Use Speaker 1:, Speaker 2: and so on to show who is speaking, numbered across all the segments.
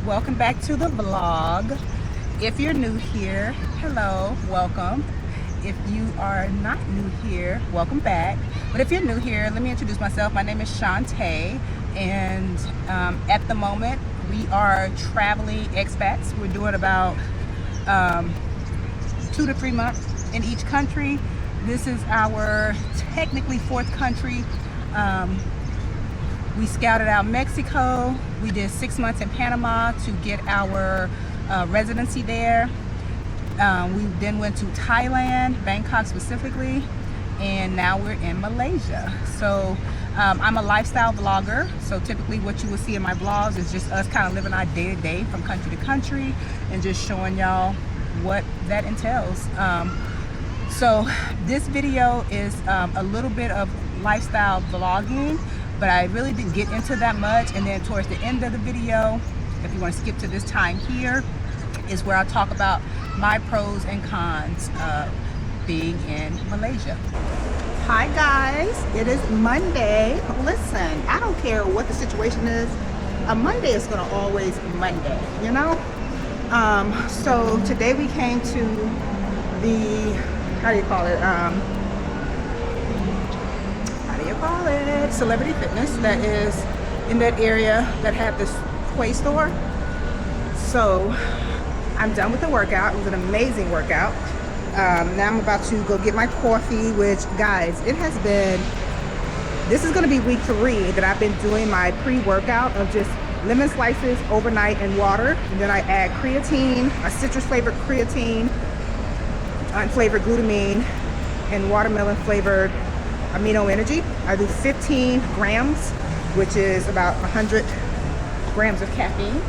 Speaker 1: welcome back to the vlog. If you're new here, hello, welcome. If you are not new here, welcome back. But if you're new here, let me introduce myself. My name is Shantae, and at the moment we are traveling expats. We're doing about 2 to 3 months in each country. This is our technically 4th country. We scouted out Mexico. We did 6 months in Panama to get our residency there. We then went to Thailand, Bangkok specifically, and now we're in Malaysia. So I'm a lifestyle vlogger. So typically what you will see in my vlogs is just us kind of living our day to day from country to country and just showing y'all what that entails. So this video is a little bit of lifestyle vlogging, but I really didn't get into that much. And then towards the end of the video, if you want to skip to this time here, is where I talk about my pros and cons of being in Malaysia. Hi guys, it is Monday. Listen, I don't care what the situation is. A Monday is gonna always Monday, you know? So today we came to the, how do you call it? Celebrity Fitness that is in that area that had this Play Store. So I'm done with the workout. It was an amazing workout. Now I'm about to go get my coffee, which guys, it has been, this is gonna be week 3 that I've been doing my pre-workout of just lemon slices overnight in water. And then I add creatine, a citrus flavored creatine, unflavored glutamine, and watermelon flavored amino energy. I do 15 grams, which is about 100 grams of caffeine.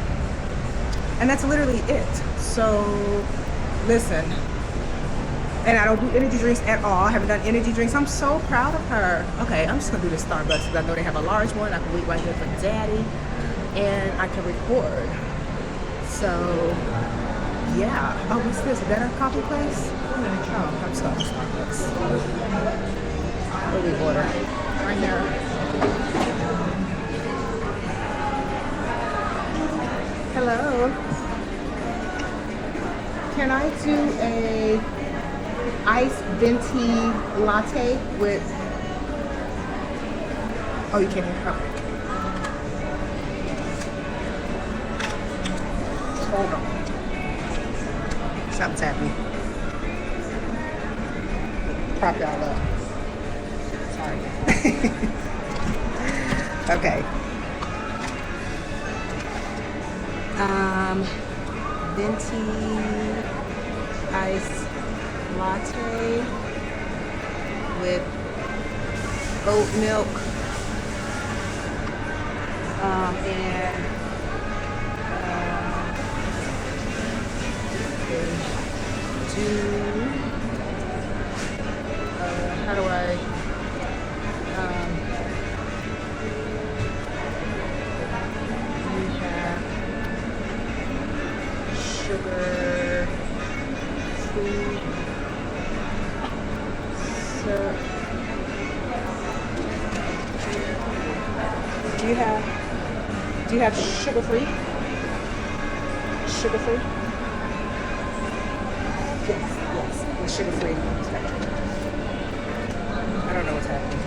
Speaker 1: And that's literally it. So listen, and I don't do energy drinks at all. I haven't done energy drinks. I'm so proud of her. Okay, I'm just gonna do this Starbucks because I know they have a large one. I can wait right here for daddy and I can record. So yeah. Oh, what's this? Is that a coffee place? Oh, I'm sorry, Starbucks. What do we order? Right here. Hello. Can I do a iced venti latte with? Oh, you can't hear. Okay. Hold on. Something's happening. Prop y'all up. Okay. Venti iced latte with oat milk and how do I sugar free syrup. Do you have sugar free? Sugar free? Yes, the sugar free spectrum. I don't know what's happening.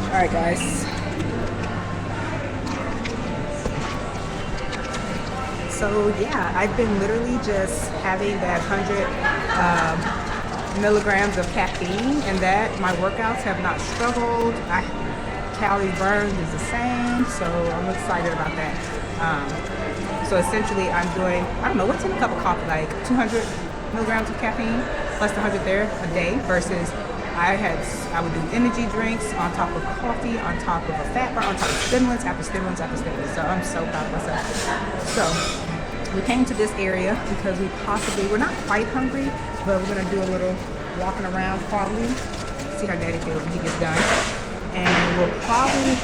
Speaker 1: All right, guys. So yeah, I've been literally just having that 100 milligrams of caffeine, and that my workouts have not struggled. Calories burned is the same, so I'm excited about that. So essentially I'm doing, I don't know, what's in a cup of coffee, like 200 milligrams of caffeine plus the 100 there a day, versus I would do energy drinks on top of coffee, on top of a fat bar, on top of stimulants after stimulants after stimulants. So I'm so proud of myself. So we came to this area because we're not quite hungry, but we're gonna do a little walking around probably, see how Daddy feels when he gets done. And we'll probably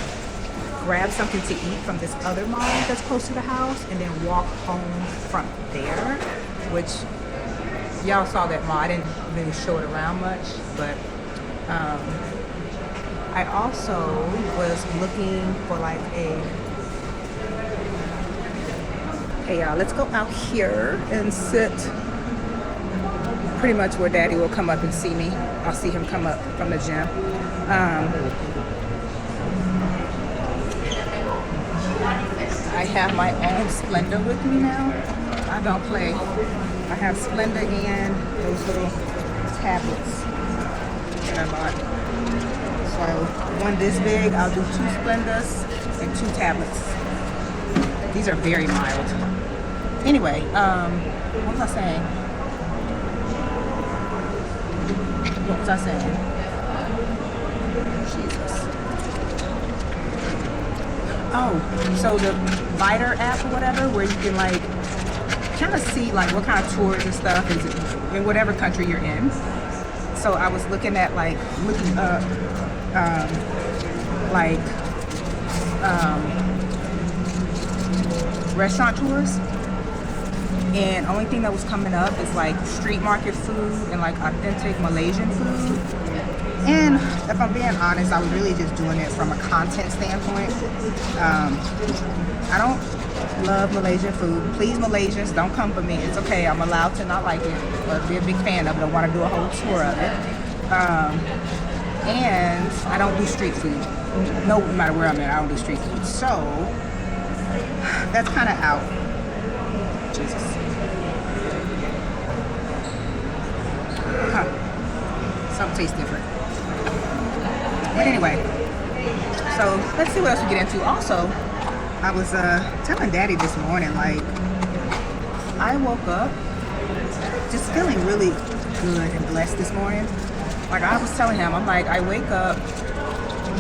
Speaker 1: grab something to eat from this other mall that's close to the house and then walk home from there, which y'all saw that mall. I didn't really show it around much, but I also was looking for like hey y'all, let's go out here and sit pretty much where Daddy will come up and see me. I'll see him come up from the gym. I have my own Splenda with me now. I don't play. I have Splenda and those little tablets that I bought. So one this big, I'll do 2 Splendas and 2 tablets. These are very mild. Anyway, what was I saying? Jesus. Oh, so the Viter app or whatever, where you can like kind of see like what kind of tours and stuff is in whatever country you're in. So I was looking up restaurant tours, and only thing that was coming up is like street market food and like authentic Malaysian food. And if I'm being honest, I was really just doing it from a content standpoint. I don't love Malaysian food. Please, Malaysians, don't come for me. It's okay. I'm allowed to not like it, but be a big fan of it. I want to do a whole tour of it. And I don't do street food. No matter where I'm at, I don't do street food. So that's kind of out. Jesus. Huh. Something tastes different. But anyway, so let's see what else we get into. Also, I was telling Daddy this morning, like, I woke up just feeling really good and blessed this morning. Like I was telling him, I'm like, I wake up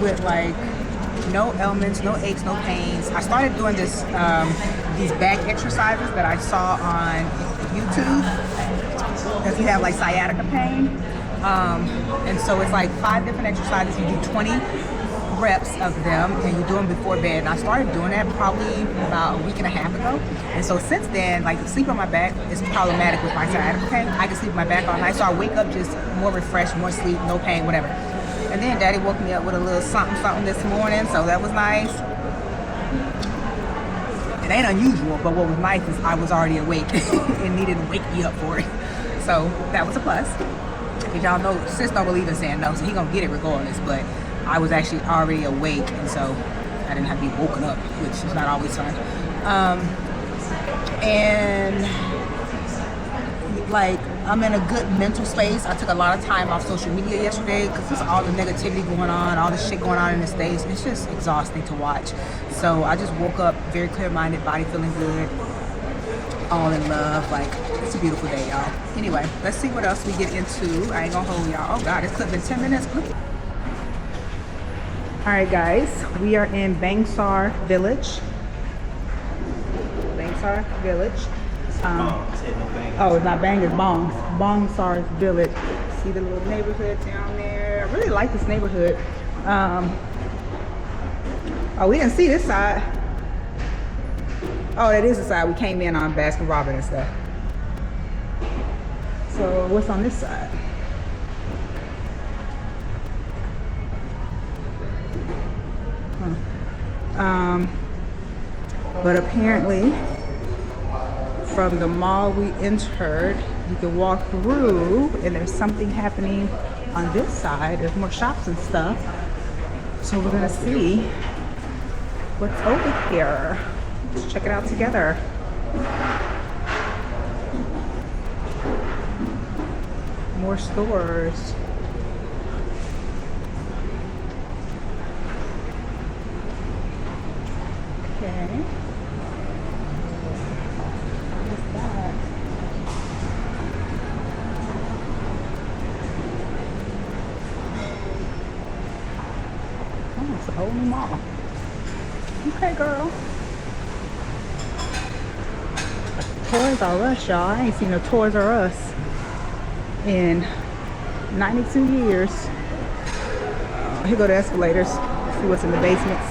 Speaker 1: with like no ailments, no aches, no pains. I started doing this these back exercises that I saw on YouTube. If you have like sciatica pain. And so it's like 5 different exercises. You do 20 reps of them and you do them before bed. And I started doing that probably about a week and a half ago. And so since then, like sleep on my back is problematic with my sciatica pain. I can sleep on my back all night. So I wake up just more refreshed, more sleep, no pain, whatever. And then Daddy woke me up with a little something this morning. So that was nice. It ain't unusual, but what was nice is I was already awake and needed to wake me up for it. So that was a plus. Because y'all know, sis don't believe in saying no, so he gonna get it regardless. But I was actually already awake, and so I didn't have to be woken up, which is not always fun. And like I'm in a good mental space. I took a lot of time off social media yesterday because there's all the negativity going on, all the shit going on in the States. It's just exhausting to watch. So I just woke up very clear-minded, body feeling good, all in love. Like, it's a beautiful day, y'all. Anyway, let's see what else we get into. I ain't gonna hold y'all. Oh God, this clip been 10 minutes. All right, guys, we are in Bangsar Village. Bangsar Village. Oh, it's not Bang, it's Bongs. Bangsar Village. See the little neighborhood down there. I really like this neighborhood. Oh, we didn't see this side. Oh, that is the side we came in on, Baskin Robbins and stuff. So what's on this side? But apparently from the mall we entered, you can walk through and there's something happening on this side. There's more shops and stuff. So we're gonna see what's over here. Let's check it out together. More stores. Okay. What's that? Oh, it's a whole new mall. Okay, girl. Toys R Us, y'all. I ain't seen no Toys R Us in 92 years. Here go the escalators. See what's in the basements.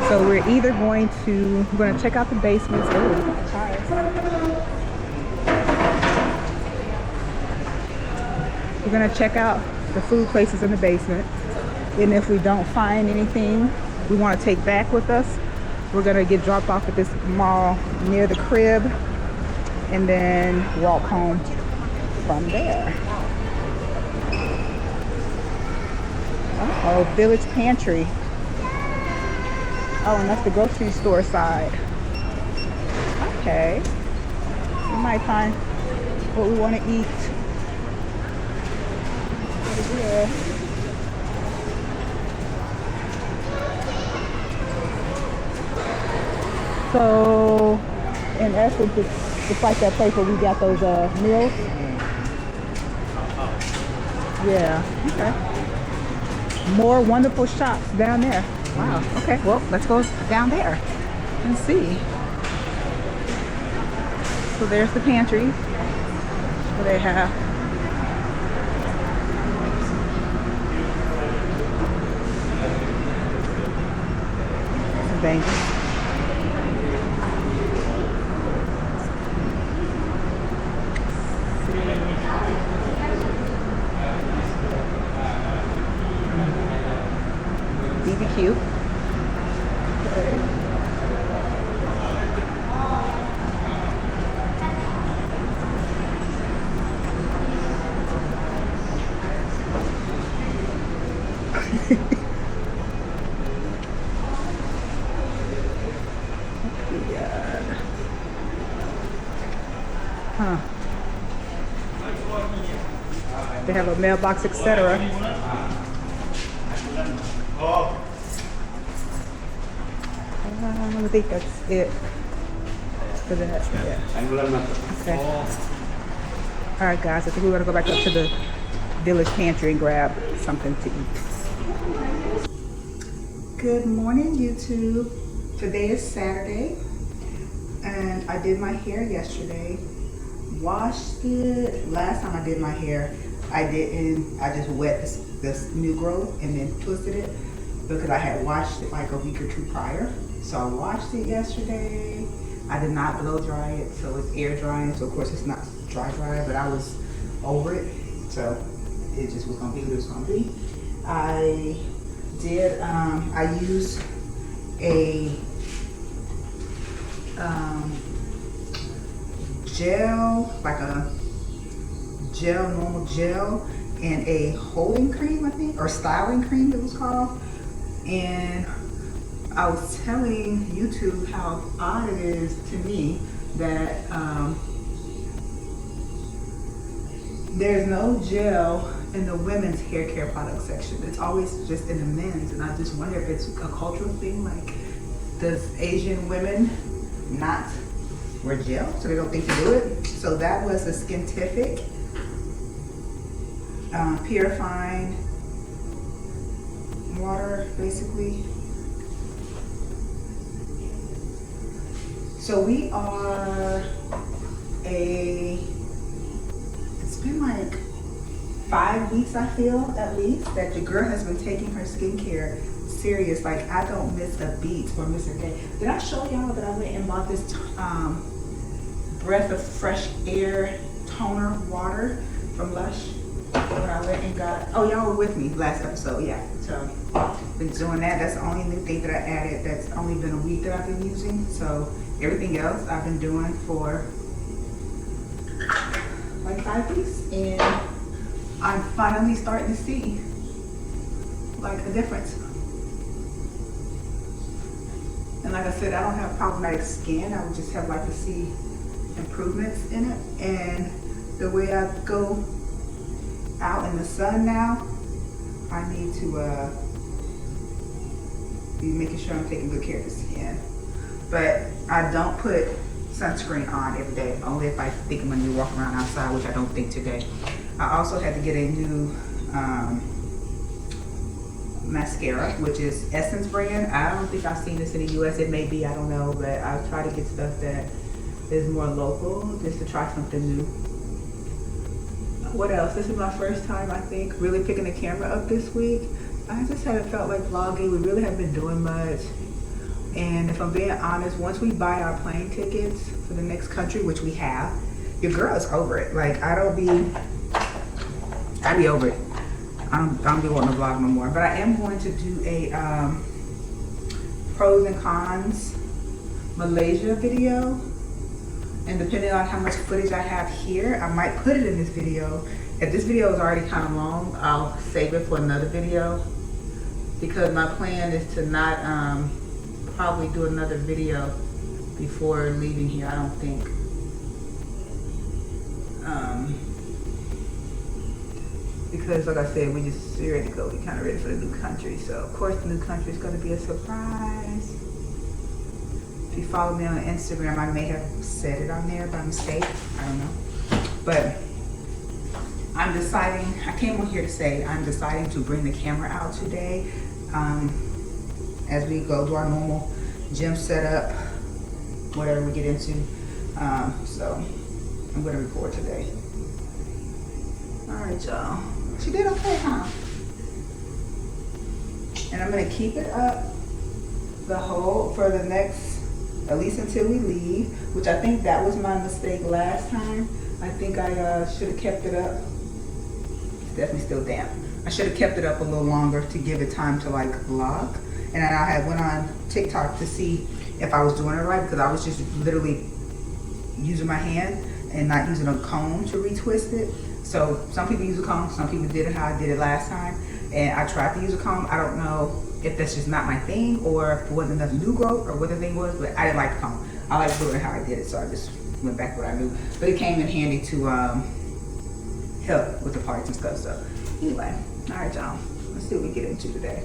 Speaker 1: So we're either going to check out the basements. Oh, tires. We're gonna check out the food places in the basement. And if we don't find anything we want to take back with us, we're gonna get dropped off at this mall near the crib and then walk home from there. Oh, Village Pantry. Oh, and that's the grocery store side. Okay. We might find what we want to eat. Yeah. So, in essence, it's like that place where we got those meals. Yeah, okay. More wonderful shops down there. Wow, okay, well, let's go down there and see. So there's the pantry where they have some things. BBQ. Yeah. Huh. They have a mailbox, etc. I think that's it for that. Yeah. Okay. All right, guys. I think we're gonna go back up to the Village Pantry and grab something to eat. Good morning, YouTube. Today is Saturday, and I did my hair yesterday. Washed it. Last time I did my hair, I didn't. I just wet this new growth and then twisted it because I had washed it like a week or two prior. So I washed it yesterday. I did not blow dry it, so it's air drying. So of course it's not dry, but I was over it. So it just was gonna be what it was gonna be. I did, I used a gel, like a gel, normal gel, and a holding cream, I think, or styling cream it was called. And I was telling YouTube how odd it is to me that there's no gel in the women's hair care product section. It's always just in the men's, and I just wonder if it's a cultural thing. Like, does Asian women not wear gel, so they don't think to do it? So that was a Skintific purifying water, basically. So we are it's been like 5 weeks, I feel, at least, that your girl has been taking her skincare serious. Like, I don't miss a beat or miss a day. Did I show y'all that I went and bought this Breath of Fresh Air toner water from Lush? When I went and got, oh, y'all were with me last episode, yeah. So, been doing that. That's the only new thing that I added. That's only been a week that I've been using. So, everything else I've been doing for like 5 weeks, and I'm finally starting to see like a difference. And like I said, I don't have problematic skin. I would just have like to see improvements in it. And the way I go out in the sun now, I need to be making sure I'm taking good care of the skin. But I don't put sunscreen on every day, only if I think I'm gonna be walking around outside, which I don't think today. I also had to get a new mascara, which is Essence brand. I don't think I've seen this in the US. It may be, I don't know, but I try to get stuff that is more local just to try something new. What else? This is my first time, I think, really picking the camera up this week. I just haven't felt like vlogging. We really haven't been doing much. And if I'm being honest, once we buy our plane tickets for the next country, which we have, your girl is over it. Like, I be over it. I don't be wanting to vlog no more. But I am going to do a pros and cons Malaysia video. And depending on how much footage I have here, I might put it in this video. If this video is already kind of long, I'll save it for another video. Because my plan is to not probably do another video before leaving here, I don't think. Because like I said, we're ready to go. We're kind of ready for the new country. So of course the new country is going to be a surprise. If you follow me on Instagram, I may have said it on there by mistake. I don't know. But I'm deciding, I came on here to say I'm deciding to bring the camera out today. As we go to our normal gym setup, whatever we get into. So I'm gonna record today. All right, y'all. She did okay, huh? And I'm gonna keep it up for the next, at least until we leave, which I think that was my mistake last time. I think I should have kept it up. It's definitely still damp. I should have kept it up a little longer to give it time to like vlog. And then I had went on TikTok to see if I was doing it right, because I was just literally using my hand and not using a comb to retwist it. So some people use a comb, some people did it how I did it last time. And I tried to use a comb. I don't know if that's just not my thing or if it wasn't enough new growth or what the thing was, but I didn't like the comb. I like doing it how I did it, so I just went back to what I knew. But it came in handy to help with the parts and stuff. So anyway, all right, y'all. Let's see what we get into today.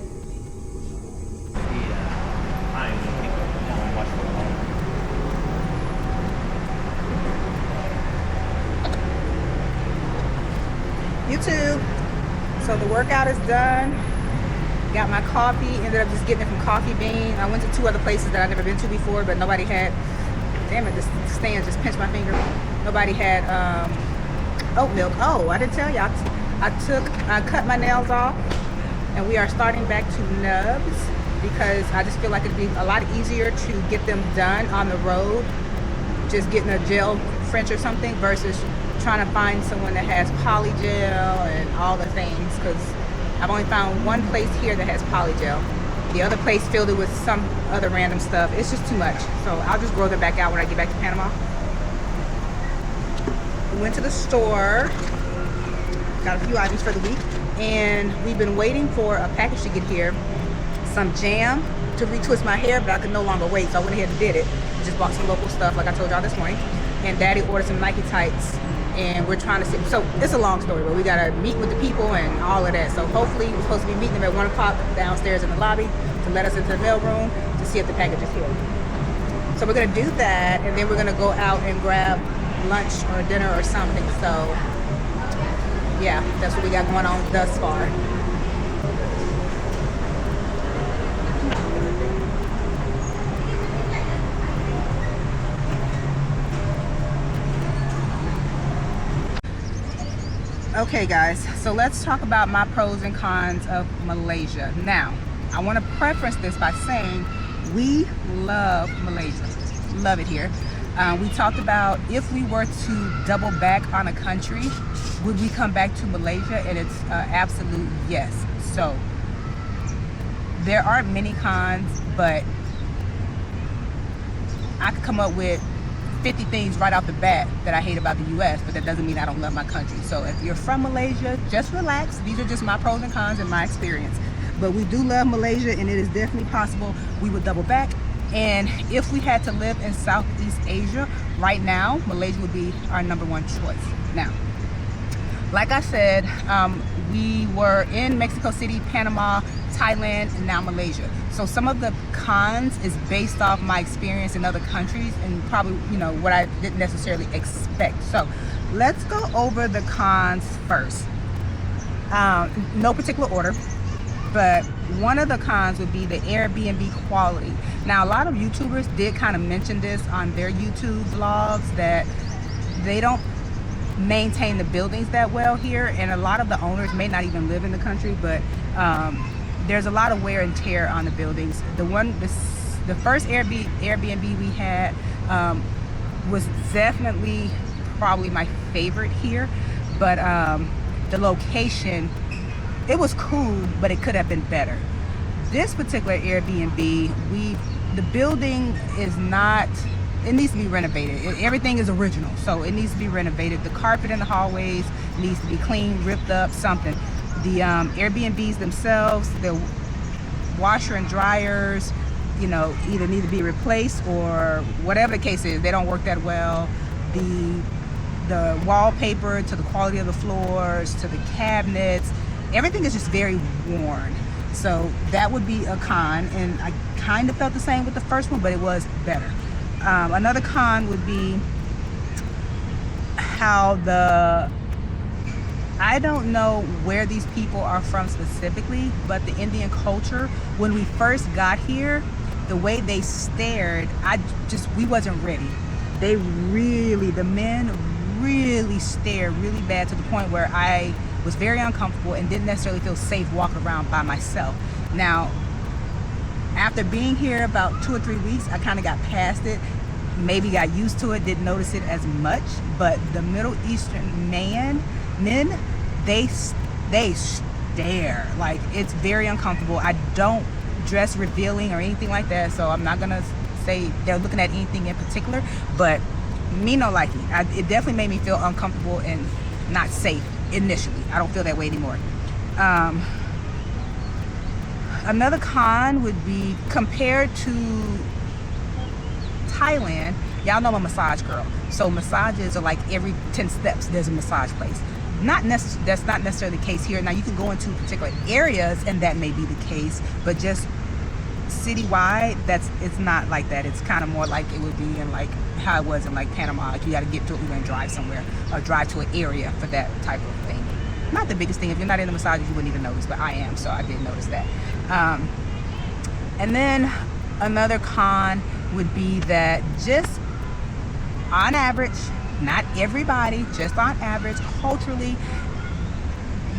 Speaker 1: YouTube. So the workout is done. Got my coffee. Ended up just getting it from Coffee Bean. I went to 2 other places that I've never been to before, but nobody had. Damn it! This stand just pinched my finger. Nobody had oat milk. Oh, I didn't tell you. I cut my nails off, and we are starting back to nubs because I just feel like it'd be a lot easier to get them done on the road, just getting a gel French or something versus trying to find someone that has polygel and all the things, because I've only found one place here that has polygel. The other place filled it with some other random stuff. It's just too much. So I'll just grow them back out when I get back to Panama. We went to the store, got a few items for the week, and we've been waiting for a package to get here. Some jam to retwist my hair, but I could no longer wait, so I went ahead and did it. Just bought some local stuff like I told y'all this morning. And Daddy ordered some Nike tights, and we're trying to see. So it's a long story, but we gotta meet with the people and all of that. So hopefully we're supposed to be meeting them at 1 o'clock downstairs in the lobby to let us into the mail room to see if the package is here. So we're gonna do that, and then we're gonna go out and grab lunch or dinner or something. So yeah, that's what we got going on thus far. Okay guys, so let's talk about my pros and cons of Malaysia. Now, I want to preface this by saying we love Malaysia. Love it here. We talked about if we were to double back on a country, would we come back to Malaysia? And it's absolute yes. So there aren't many cons, but I could come up with 50 things right off the bat that I hate about the US, but that doesn't mean I don't love my country. So if you're from Malaysia, just relax. These are just my pros and cons and my experience. But we do love Malaysia, and it is definitely possible we would double back. And if we had to live in Southeast Asia right now, Malaysia would be our #1 choice. Now, Like I said, we were in Mexico City, Panama, Thailand, and now Malaysia. So some of the cons is based off my experience in other countries and probably, you know, what I didn't necessarily expect. So let's go over the cons first. No particular order, but one of the cons would be the Airbnb quality. Now, a lot of YouTubers did kind of mention this on their YouTube vlogs, that they don't maintain the buildings that well here, and a lot of the owners may not even live in the country, but there's a lot of wear and tear on the buildings. The first Airbnb we had was definitely probably my favorite here, but the location, it was cool, but it could have been better. This particular Airbnb, the building is not, it needs to be renovated. Everything is original, so it needs to be renovated. The carpet in the hallways needs to be cleaned, ripped up, something. The Airbnbs themselves, the washer and dryers, you know, either need to be replaced or whatever the case is, they don't work that well. The wallpaper, to the quality of the floors, to the cabinets, everything is just very worn. So that would be a con, and I kind of felt the same with the first one, but it was better. Another con would be how I don't know where these people are from specifically, but the Indian culture, when we first got here, the way they stared, we wasn't ready. The men really stared really bad, to the point where I was very uncomfortable and didn't necessarily feel safe walking around by myself. Now, after being here about 2 or 3 weeks, I kind of got past it, maybe got used to it, didn't notice it as much. But the Middle Eastern men, they stare. Like, it's very uncomfortable. I don't dress revealing or anything like that, so I'm not gonna say they're looking at anything in particular, but me no like it. It definitely made me feel uncomfortable and not safe initially. I don't feel that way anymore. Another con would be, compared to Thailand, y'all know I'm a massage girl, so massages are like every 10 steps there's a massage place. That's not necessarily the case here. Now, you can go into particular areas and that may be the case, but just citywide, it's not like that. It's kind of more like it would be in, like how it was in like Panama. Like, you got to get to it, we're gonna drive somewhere or drive to an area for that type of thing. Not the biggest thing. If you're not in the massages, you wouldn't even notice, but I am, so I did notice that. And then another con would be that, just on average, not everybody, just on average, culturally,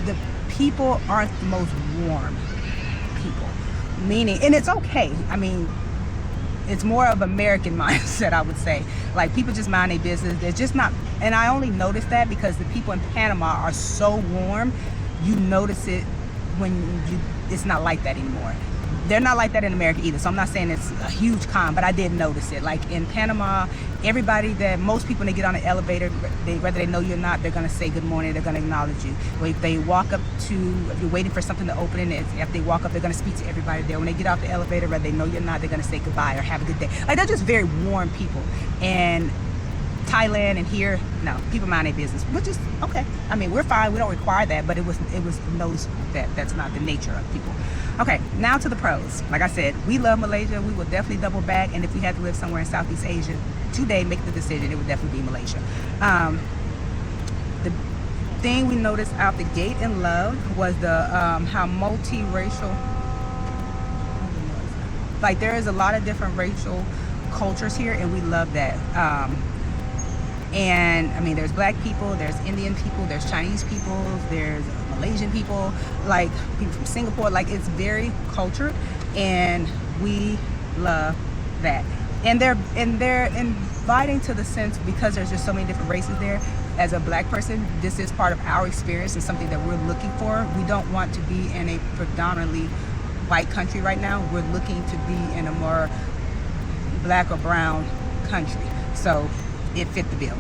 Speaker 1: the people aren't the most warm people. Meaning, and it's okay. I mean, it's more of American mindset, I would say. Like, people just mind their business. They're just not, and I only noticed that because the people in Panama are so warm, you notice it when it's not like that anymore. They're not like that in America either, so I'm not saying it's a huge con, but I did notice it. Like, in Panama, most people, when they get on the elevator, whether they know you or not, they're gonna say good morning, they're gonna acknowledge you. If they walk up if you're waiting for something to open, and if they walk up, they're gonna speak to everybody there. When they get off the elevator, whether they know you or not, they're gonna say goodbye or have a good day. Like, they're just very warm people. And Thailand and here, no, people mind their business, which is okay. I mean, we're fine, we don't require that, but it was noticeable that that's not the nature of people. Okay, now to the pros. Like I said, we love Malaysia. We will definitely double back, and if we had to live somewhere in Southeast Asia today, make the decision, it would definitely be Malaysia. The thing we noticed out the gate and loved was the how multiracial, like, there is a lot of different racial cultures here, and we love that. And I mean, there's black people, there's Indian people, there's Chinese people, there's Malaysian people, like people from Singapore. Like, it's very cultured, and we love that. And they're inviting, to the sense, because there's just so many different races there. As a black person, this is part of our experience and something that we're looking for. We don't want to be in a predominantly white country right now. We're looking to be in a more black or brown country. So it fit the bill.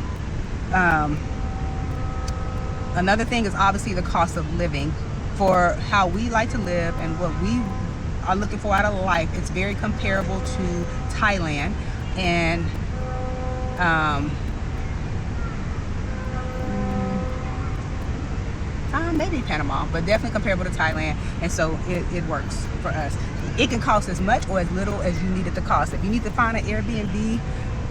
Speaker 1: Another thing is obviously the cost of living. For how we like to live and what we are looking for out of life, it's very comparable to Thailand. And maybe Panama, but definitely comparable to Thailand. And so it works for us. It can cost as much or as little as you need it to cost. If you need to find an Airbnb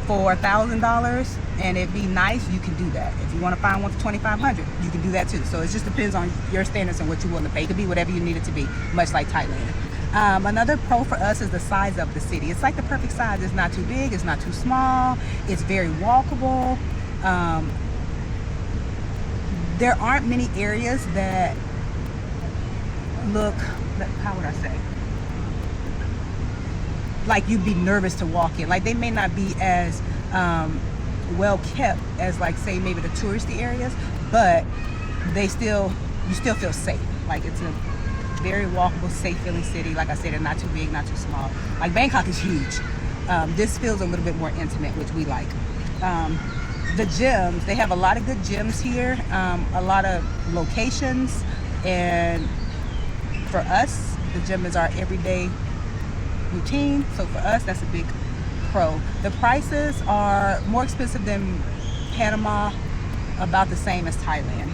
Speaker 1: for $1,000 and it be nice, you can do that. If you want to find one for $2,500, you can do that too. So it just depends on your standards and what you're willing to pay. It could be whatever you need it to be, much like Thailand. Another pro for us is the size of the city. It's like the perfect size. It's not too big, it's not too small, it's very walkable. There aren't many areas that look, how would I say, like you'd be nervous to walk in. Like they may not be as well kept as, like, say maybe the touristy areas, but you still feel safe. Like it's a very walkable, safe feeling city. Like I said, they're not too big, not too small. Like Bangkok is huge. This feels a little bit more intimate, which we like. The gyms, they have a lot of good gyms here, a lot of locations, and for us, the gym is our everyday routine. So for us, that's a big pro. The prices are more expensive than Panama, about the same as Thailand.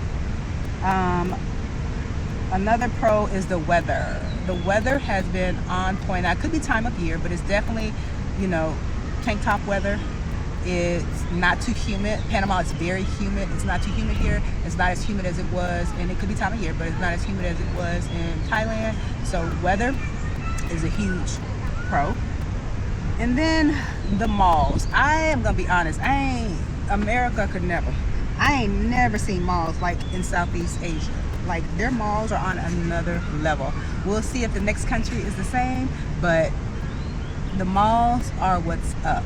Speaker 1: Another pro is the weather. The weather has been on point. Now, it could be time of year, but it's definitely, tank top weather. It's not too humid. Panama is very humid. It's not too humid here. It's not as humid as it was, and it could be time of year, but it's not as humid as it was in Thailand. So weather is a huge pro. And then the malls. I am gonna be honest, America could never. I ain't never seen malls like in Southeast Asia. Like their malls are on another level. We'll see if the next country is the same, but the malls are what's up.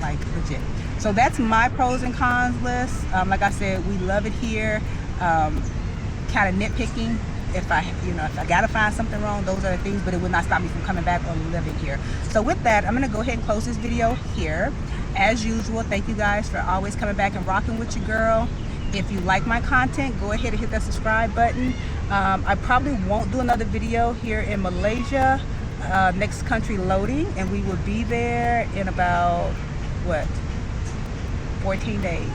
Speaker 1: Like legit. So that's my pros and cons list. Like I said, we love it here. Kind of nitpicking. If I gotta find something wrong, those are the things, but it will not stop me from coming back or living here. So with that, I'm gonna go ahead and close this video here. As usual, thank you guys for always coming back and rocking with your girl. If you like my content, go ahead and hit that subscribe button. I probably won't do another video here in Malaysia. Next country loading, and we will be there in about 14 days.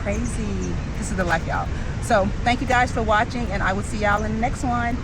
Speaker 1: Crazy. This is the life, y'all. So thank you guys for watching, and I will see y'all in the next one.